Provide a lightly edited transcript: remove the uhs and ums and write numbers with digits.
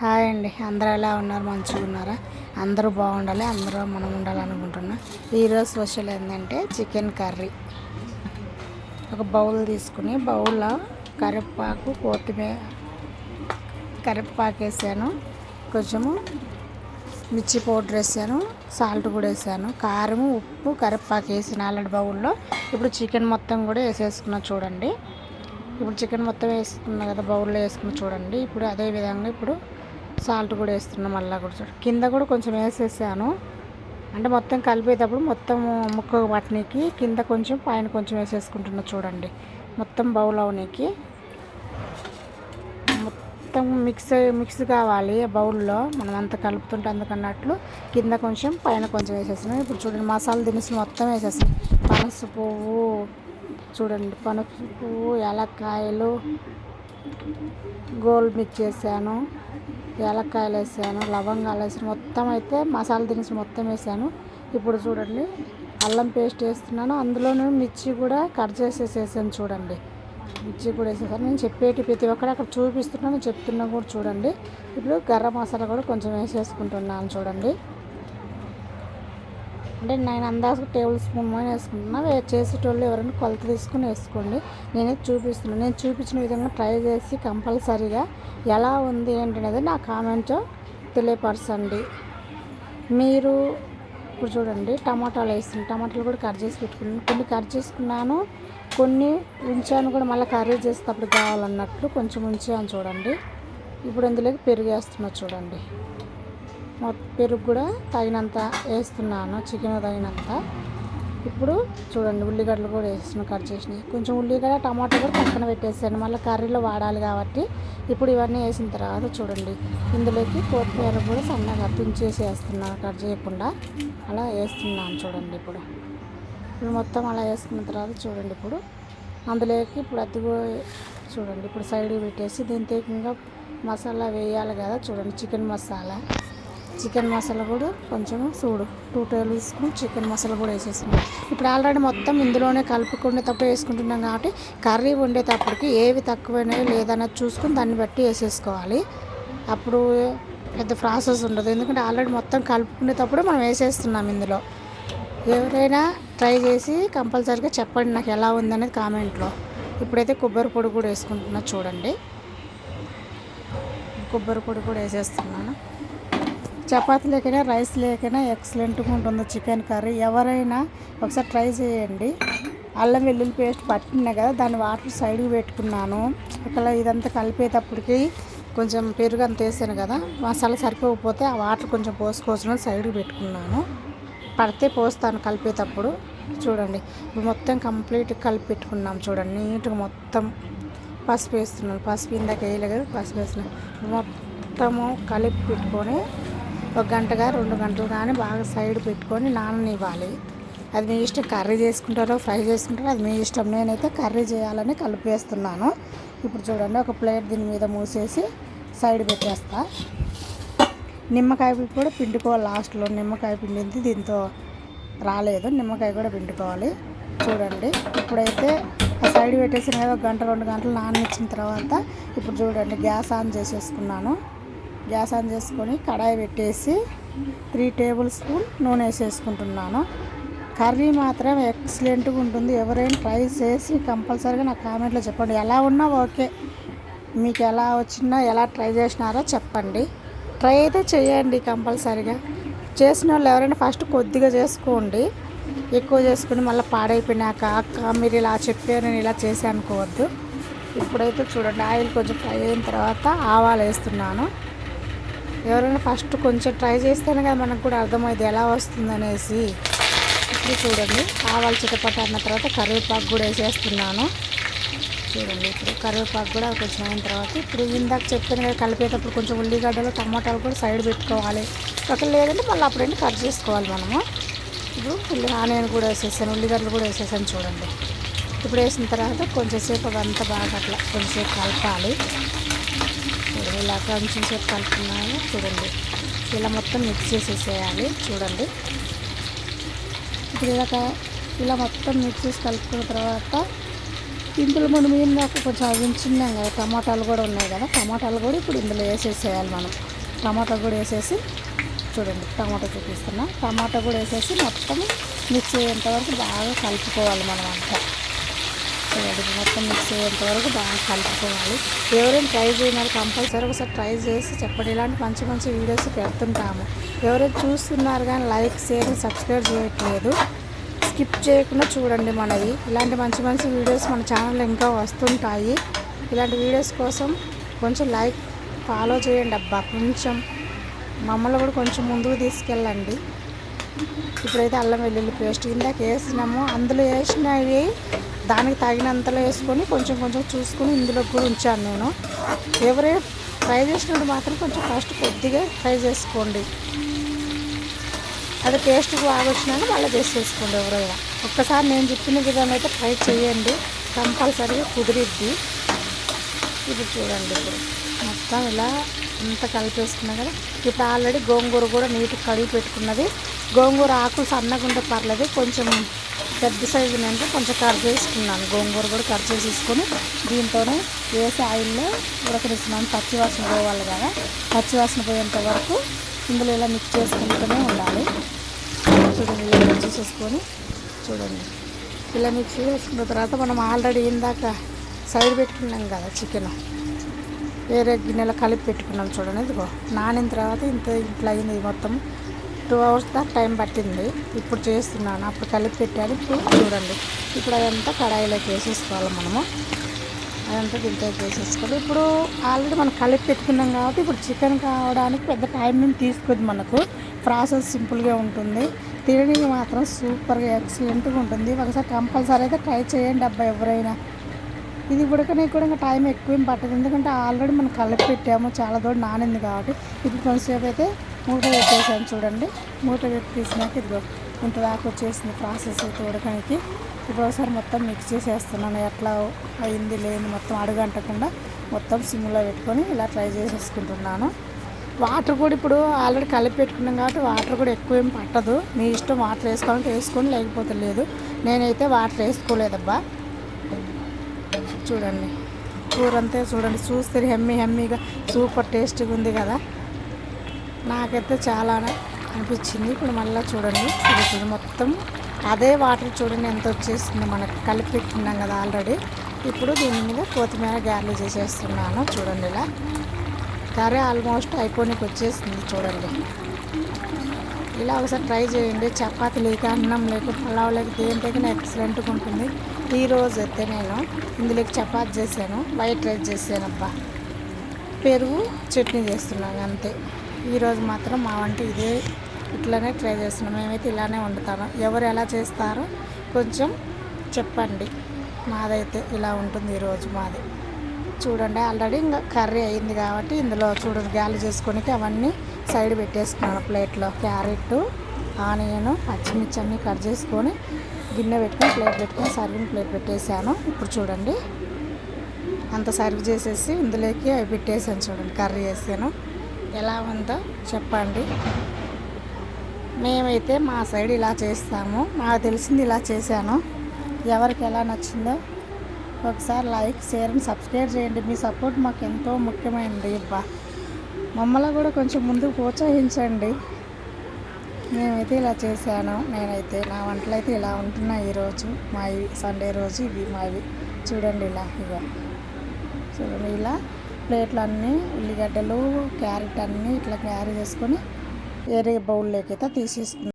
Hi అండి, అందరూ ఎలా ఉన్నారు? మంచిగా ఉన్నారా? అందరూ బాగుండాలి, అందరూ మనం ఉండాలనుకుంటున్నా. ఈరోజు స్పెషల్ ఏంటంటే చికెన్ కర్రీ. ఒక బౌల్ తీసుకుని బౌల్లో కరివేపాకు, కొత్తిమీర, కరివేపాకు వేసాను, కొంచెము మిర్చి పౌడర్ వేసాను, సాల్ట్ కూడా వేసాను, కారం, ఉప్పు, కరివేపాకు వేసిన ఆల్రెడీ బౌల్లో. ఇప్పుడు చికెన్ మొత్తం కూడా వేసేసుకున్నా చూడండి. ఇప్పుడు చికెన్ మొత్తం వేసుకున్నా కదా, బౌల్లో వేసుకున్నా చూడండి. ఇప్పుడు అదే విధంగా ఇప్పుడు సాల్ట్ కూడా వేస్తున్నాం. మళ్ళీ కూడా చూడండి, కింద కూడా కొంచెం వేసేసాను. అంటే మొత్తం కలిపేటప్పుడు మొత్తం ముక్క పట్టనీకి కింద కొంచెం పైన కొంచెం వేసేసుకుంటున్నా చూడండి. మొత్తం బౌల్ అవనీకి మొత్తం మిక్స్ కావాలి బౌల్లో. మనం అంత కలుపుతుంటే అందుకన్నట్లు కింద కొంచెం పైన కొంచెం వేసేస్తున్నాం. ఇప్పుడు చూడండి, మసాలా దినుసులు మొత్తం వేసేస్తాం. పనస పువ్వు చూడండి, పనస పువ్వు, యాలక్కాయలు, గోల్ మిర్చి వేసాను, యాలక్కాయలు వేసాను, లవంగాలు వేసాను, మొత్తం అయితే మసాలా దినుసులు మొత్తం వేసాను. ఇప్పుడు చూడండి, అల్లం పేస్ట్ వేస్తున్నాను. అందులోనే మిర్చి కూడా కట్ చేసేసేసాను చూడండి. మిర్చి కూడా వేసేసాను. నేను చెప్పేటి ప్రతి ఒక్కటి అక్కడ చూపిస్తున్నాను, చెప్తున్నా కూడా చూడండి. ఇప్పుడు గరం మసాలా కూడా కొంచెం వేసేసుకుంటున్నాను చూడండి. అంటే నేను అందాజు టేబుల్ స్పూన్ వేసుకుంటున్నా. చేసేటోళ్ళు ఎవరైనా కొలత తీసుకుని వేసుకోండి. నేనైతే చూపిస్తున్నాను. నేను చూపించిన విధంగా ట్రై చేసి కంపల్సరీగా ఎలా ఉంది ఏంటనేది నా కామెంట్ తెలియపరచండి. మీరు ఇప్పుడు చూడండి, టమాటాలు వేస్తున్నాను. టమాటాలు కూడా కట్ చేసి పెట్టుకున్నాను. కొన్ని కట్ చేసుకున్నాను, కొన్ని ఉంచాను కూడా, మళ్ళీ కర్రీ చేసేటప్పుడు కావాలన్నట్లు కొంచెం ఉంచాను చూడండి. ఇప్పుడు ఇందులోకి పెరుగు వేస్తున్నా చూడండి. పెరుగు కూడా తగినంత వేస్తున్నాను, చికెన్ తగినంత. ఇప్పుడు చూడండి, ఉల్లిగడ్డలు కూడా వేసిన కట్ చేసినాయి. కొంచెం ఉల్లిగడ్డ, టమాటా కూడా పక్కన పెట్టేసాను, మళ్ళీ కర్రీలో వాడాలి కాబట్టి. ఇప్పుడు ఇవన్నీ వేసిన తర్వాత చూడండి, ఇందులోకి కొత్తిమీర కూడా సన్నగా తుంచేసి వేస్తున్నాను, కట్ చేయకుండా అలా వేస్తున్నాను చూడండి. ఇప్పుడు మొత్తం అలా వేసుకున్న తర్వాత చూడండి, ఇప్పుడు అందులోకి ఇప్పుడు అది చూడండి, ఇప్పుడు సైడ్ పెట్టేసి దీంతో ఇంకా మసాలా వేయాలి కదా చూడండి. చికెన్ మసాలా కూడా కొంచెం 2 టేబుల్ స్పూన్ చికెన్ మసాలా కూడా వేసేసుకున్నాం. ఇప్పుడు ఆల్రెడీ మొత్తం ఇందులోనే కలుపుకునేటప్పుడు వేసుకుంటున్నాం కాబట్టి కర్రీ వండేటప్పటికి ఏవి తక్కువైనాయో లేదన్నది చూసుకుని దాన్ని బట్టి వేసేసుకోవాలి. అప్పుడు పెద్ద ప్రాసెస్ ఉండదు, ఎందుకంటే ఆల్రెడీ మొత్తం కలుపుకునేటప్పుడు మనం వేసేస్తున్నాం ఇందులో. ఎవరైనా ట్రై చేసి కంపల్సరీగా చెప్పండి నాకు ఎలా ఉందనేది కామెంట్లో. ఇప్పుడైతే కొబ్బరి పొడి కూడా వేసుకుంటున్నా చూడండి. కొబ్బరి పొడి కూడా వేసేస్తున్నాను. చపాతీ లేకైనా రైస్ లేకైనా ఎక్సలెంట్గా ఉంటుంది చికెన్ కర్రీ. ఎవరైనా ఒకసారి ట్రై చేయండి. అల్లం వెల్లుల్లి పేస్ట్ పట్టినా కదా, దాన్ని వాటర్ సైడ్కి పెట్టుకున్నాను. అక్కడ ఇదంతా కలిపేటప్పటికి కొంచెం పెరుగు అంత వేసాను కదా, మసాలా సరిపోకపోతే ఆ వాటర్ కొంచెం పోసుకోవచ్చు, సైడ్కి పెట్టుకున్నాను. పడితే పోస్తాను కలిపేటప్పుడు. చూడండి, ఇప్పుడు మొత్తం కంప్లీట్గా కలిపి పెట్టుకున్నాం చూడండి. నీట్గా మొత్తం పసుపు వేస్తున్నాను. పసుపు ఇందాక వేయలేదు కదా, పసుపు వేస్తున్నాను. మొత్తము కలిపి పెట్టుకొని 1 గంట 2 గంటలు కానీ బాగా సైడ్ పెట్టుకొని నాననివ్వాలి. అది మీ ఇష్టం, కర్రీ చేసుకుంటారో ఫ్రై చేసుకుంటారో అది మీ ఇష్టం. నేనైతే కర్రీ చేయాలని కలిపేస్తున్నాను. ఇప్పుడు చూడండి, ఒక ప్లేట్ దీని మీద మూసేసి సైడ్ పెట్టేస్తా. నిమ్మకాయ కూడా పిండుకోవాలి లాస్ట్లో. నిమ్మకాయ పిండింది దీంతో రాలేదు, నిమ్మకాయ కూడా పిండుకోవాలి చూడండి. ఇప్పుడైతే ఆ సైడ్ పెట్టేసిన కదా, 1 గంట 2 గంటలు నాననిచ్చిన తర్వాత ఇప్పుడు చూడండి, గ్యాస్ ఆన్ చేసేసుకున్నాను. గ్యాస్ ఆన్ చేసుకొని కడాయి పెట్టేసి 3 టేబుల్ స్పూన్ నూనె వేసేసుకుంటున్నాను. కర్రీ మాత్రం ఎక్సలెంట్గా ఉంటుంది. ఎవరైనా ట్రై చేసి కంపల్సరీగా నాకు కామెంట్లో చెప్పండి. ఎలా ఉన్నా ఓకే, మీకు ఎలా వచ్చినా ఎలా ట్రై చేసినారో చెప్పండి. ట్రై అయితే చేయండి కంపల్సరీగా. చేసిన వాళ్ళు ఎవరైనా ఫస్ట్ కొద్దిగా చేసుకోండి, ఎక్కువ చేసుకుని మళ్ళీ పాడైపోయినాక అక్క మీరు ఇలా చెప్పారు నేను ఇలా చేసి అనుకోవద్దు. ఇప్పుడైతే చూడండి, ఆయిల్ కొంచెం ఫ్రై అయిన తర్వాత ఆవాలు వేస్తున్నాను. ఎవరైనా ఫస్ట్ కొంచెం ట్రై చేస్తేనే కదా మనకు కూడా అర్థమైంది ఎలా వస్తుందనేసి. ఇప్పుడు చూడండి, ఆవాలు చిటపట అన్న తర్వాత కరివేపాకు కూడా వేసేస్తున్నాను చూడండి. ఇప్పుడు కరివేపాకు కూడా కొంచెం అయిన తర్వాత ఇప్పుడు ఇందాక చెప్పాను కదా, కలిపేటప్పుడు కొంచెం ఉల్లిగడ్డలు, టమాటాలు కూడా సైడ్ పెట్టుకోవాలి. ఒకవేళ లేదంటే మళ్ళీ అప్పుడైనా కట్ చేసుకోవాలి మనము. ఇప్పుడు ఆనియన్ కూడా వేసేసాను, ఉల్లిగడ్డలు కూడా వేసేసాను చూడండి. ఇప్పుడు వేసిన తర్వాత కొంచెంసేపు అదంతా బాగా అట్లా కొంచెంసేపు కలపాలి. ఇలా కొంచెం సేపు కలుపుకున్నాను చూడండి. ఇలా మొత్తం మిక్స్ చేసేసేయాలి చూడండి. ఇప్పుడు ఇలా మొత్తం మిక్స్ చేసి కలుపుకున్న తర్వాత ఇందులో మనం ఏందాక కొంచెం అవి ఉంచున్నాం కదా, టమాటాలు కూడా ఉన్నాయి కదా, టమాటాలు కూడా ఇప్పుడు ఇందులో వేసేసేయాలి మనం. టమాటా కూడా వేసేసి చూడండి, టమాటా చూపిస్తున్నా. టమాటా కూడా వేసేసి మొత్తం మిక్స్ అయ్యేంత వరకు బాగా కలుపుకోవాలి మనం అంతా. చూడండి, మొత్తం మిక్స్ అయ్యేంత వరకు బాగా కలుపుకోవాలి. ఎవరైనా ట్రై చేయనారు కంపల్సరీ ఒకసారి ట్రై చేసి చెప్పండి. ఇలాంటి మంచి మంచి వీడియోస్ పెడుతుంటాము. ఎవరైనా చూస్తున్నారు కానీ లైక్, షేర్, సబ్స్క్రైబ్ చేయట్లేదు, స్కిప్ చేయకుండా చూడండి మనవి. ఇలాంటి మంచి మంచి వీడియోస్ మన ఛానల్లో ఇంకా వస్తుంటాయి. ఇలాంటి వీడియోస్ కోసం కొంచెం లైక్, ఫాలో చేయండి అబ్బా. కొంచెం మమ్మల్ని కూడా కొంచెం ముందుకు తీసుకెళ్ళండి. ఇప్పుడైతే అల్లం వెల్లుల్లి పేస్ట్ ఇందాక వేసినాము, అందులో వేసినవి దానికి తగినంతలో వేసుకొని కొంచెం కొంచెం చూసుకొని ఇందులో కూడా ఉంచాను నేను. ఎవరైనా ఫ్రై చేసినప్పుడు మాత్రం కొంచెం ఫస్ట్ కొద్దిగా ఫ్రై చేసుకోండి. అది టేస్ట్ బాగా వచ్చినాక మళ్ళీ చేసేసుకోండి. ఎవరైనా ఒక్కసారి నేను చెప్పిన విధంగా అయితే ట్రై చేయండి, కంపల్సరీగా కుదిరిద్ది. ఇప్పుడు చూడండి, ఇప్పుడు మొత్తం ఇలా అంతా కలిపేసుకున్నా కదా. ఇప్పుడు ఆల్రెడీ గోంగూర కూడా నీట్గా కడిగి పెట్టుకున్నది. గోంగూర ఆకులు సన్నగా ఉంటే పర్లేదు, కొంచెం పెద్ద సైజు అంటే కొంచెం కట్ చేసుకున్నాను. గోంగూర కూడా కట్ చేసేసుకొని దీంతోనే వేసి ఆయిల్లో ఉడకనిస్తున్నాను. పచ్చివాసన పోవాలి కదా, పచ్చివాసన పోయేంత వరకు ఇందులో ఇలా మిక్స్ చేసుకుంటూనే ఉండాలి. చూడండి, ఇలా మిక్స్ చేసేసుకొని చూడండి, ఇలా మిక్స్ చేసుకున్న తర్వాత మనం ఆల్రెడీ ఇందాక సైడ్ పెట్టుకున్నాం కదా చికెన్, వేరే గిన్నెలో కలిపి పెట్టుకున్నాం. చూడండి, ఇదిగో నానిన తర్వాత ఇట్లా అయింది. మొత్తం 2 hours దాకా టైం పట్టింది. ఇప్పుడు చేస్తున్నాను, అప్పుడు కలిపి పెట్టాను. ఇప్పుడు చూడండి, ఇప్పుడు అదంతా కడాయిలోకి వేసేసుకోవాలి మనము. అదంతా దీంట్లోకి వేసేసుకోవాలి. ఇప్పుడు ఆల్రెడీ మనం కలిపి పెట్టుకున్నాం కాబట్టి ఇప్పుడు చికెన్ కావడానికి పెద్ద టైం తీసుకోదు మనకు. ప్రాసెస్ సింపుల్గా ఉంటుంది, తినడానికి మాత్రం సూపర్గా ఎక్సలెంట్గా ఉంటుంది. ఒకసారి కంపల్సరీ అయితే ట్రై చేయండి అబ్బా ఎవరైనా. ఇది ఉడకడానికి కూడా ఇంకా టైం ఎక్కువేం పట్టదు, ఎందుకంటే ఆల్రెడీ మనం కలిపి పెట్టాము, చాలా దూరం నానింది కాబట్టి. ఇప్పుడు కొంతసేపు అయితే మూట పెట్టేసాను. చూడండి, మూట పెట్టి తీసినాక ఇదిగో ఇంత దాకా వచ్చేసింది ప్రాసెస్ అయితే ఉడకడానికి. ఇప్పుడు ఒకసారి మొత్తం మిక్స్ చేసేస్తున్నాను. ఎట్లా అయింది లేదు మొత్తం అడుగంటకుండా మొత్తం సిమ్లో పెట్టుకొని ఇలా ట్రై చేసేసుకుంటున్నాను. వాటర్ కూడా ఇప్పుడు ఆల్రెడీ కలిపి పెట్టుకున్నాం కాబట్టి వాటర్ కూడా ఎక్కువ ఏం పట్టదు. మీ ఇష్టం, వాటర్ వేసుకోవాలంటే వేసుకొని, లేకపోతే లేదు. నేనైతే వాటర్ వేసుకోలేదబ్బా. చూడండి, కూర అంతే చూడండి, చూస్తే హెమ్మీగా సూపర్ టేస్టీగా ఉంది కదా. నాకైతే చాలా అనిపించింది. ఇప్పుడు మళ్ళీ చూడండి, ఇది మొత్తం అదే వాటర్ చూడండి ఎంత వచ్చేసింది. మనకు కలిపి పెట్టుకున్నాం కదా ఆల్రెడీ. ఇప్పుడు దీని మీద కొత్తిమీర గార్లు చేసేస్తున్నాను. చూడండి, ఇలా కర్రీ ఆల్మోస్ట్ అయిపోయినకి వచ్చేసింది. చూడండి, ఇలా ఒకసారి ట్రై చేయండి. చపాతీ లేక, అన్నం లేక, పులావ్ లేక దేంతకైనా ఎక్సలెంట్గా ఉంటుంది. ఈరోజు అయితే నేను ఇందులోకి చపాతీ చేశాను, వైట్ రైస్ చేశాను అబ్బా, పెరుగు చట్నీ చేస్తున్నాను అంతే. ఈరోజు మాత్రం మా వంట ఇదే, ఇట్లానే ట్రై చేస్తున్నాం. మేమైతే ఇలానే వండుతాను. ఎవరు ఎలా చేస్తారో కొంచెం చెప్పండి. మాదైతే ఇలా ఉంటుంది ఈరోజు మాది. చూడండి, ఆల్రెడీ ఇంకా కర్రీ అయింది కాబట్టి ఇందులో చూడండి గాలి చేసుకొని అవన్నీ సైడ్ పెట్టేసుకున్నాను. ప్లేట్లో క్యారెట్, ఆనియన్, పచ్చిమిర్చి అన్నీ కట్ చేసుకొని గిన్నె పెట్టుకొని ప్లేట్ పెట్టుకొని సర్వింగ్ ప్లేట్ పెట్టేశాను. ఇప్పుడు చూడండి, అంత సర్వ్ చేసేసి ఇందులోకి అవి పెట్టేసాను. చూడండి, కర్రీ వేసాను. ఎలా ఉందో చెప్పండి. మేమైతే మా సైడ్ ఇలా చేస్తాము, నాకు తెలిసింది ఇలా చేశాను. ఎవరికి ఎలా నచ్చిందో ఒకసారి లైక్, షేర్ అండ్ సబ్స్క్రైబ్ చేయండి. మీ సపోర్ట్ మాకు ఎంతో ముఖ్యమైనది అబ్బా. మమ్మల్ని కూడా కొంచెం ముందుకు ప్రోత్సహించండి. మేమైతే ఇలా చేశాను. నేనైతే నా వంటలు అయితే ఇలా ఉంటున్నాయి ఈరోజు మావి. సండే రోజు ఇవి మావి. చూడండి, ఇలా చూడండి, ఇలా ప్లేట్లు అన్నీ ఉల్లిగడ్డలు, క్యారెట్ అన్నీ ఇట్లా క్యారీ చేసుకొని వేరే బౌల్లోకి అయితే తీసేసుకున్నాను.